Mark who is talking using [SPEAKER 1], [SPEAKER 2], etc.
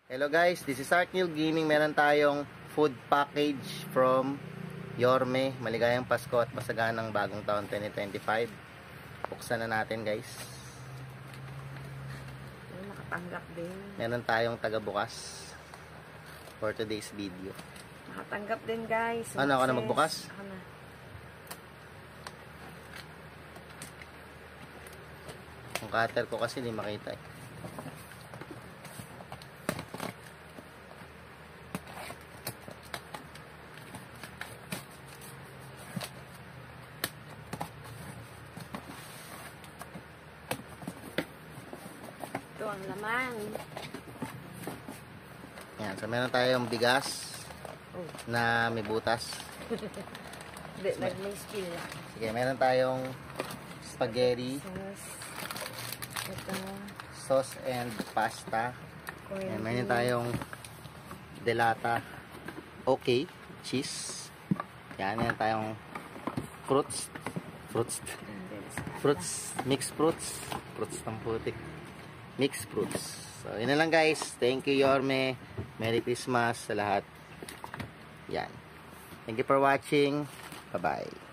[SPEAKER 1] Hello guys, this is Arkneil Gaming. Meron tayong food package from Yorme. Maligayang Pasko at masaganang bagong taon 2025. Buksan na natin guys.
[SPEAKER 2] Nakatanggap din.
[SPEAKER 1] Meron tayong taga-bukas for today's video.
[SPEAKER 2] Nakatanggap din guys.
[SPEAKER 1] Ano, ako na magbukas?
[SPEAKER 2] Ako na.
[SPEAKER 1] Yung cutter ko kasi hindi makita eh.
[SPEAKER 2] Ito ang laman.
[SPEAKER 1] Yan, so meron tayong bigas na may butas.
[SPEAKER 2] Hindi, may spill lang.
[SPEAKER 1] Sige, meron tayong spaghetti,
[SPEAKER 2] Ito.
[SPEAKER 1] sauce and pasta. Yan, meron tayong delata, okay, cheese. Yan, meron tayong fruits, mixed fruits ng putik. Mixed fruits. So, yun na lang guys. Thank you, Yorme. Merry Christmas sa lahat. Yan. Thank you for watching. Bye-bye.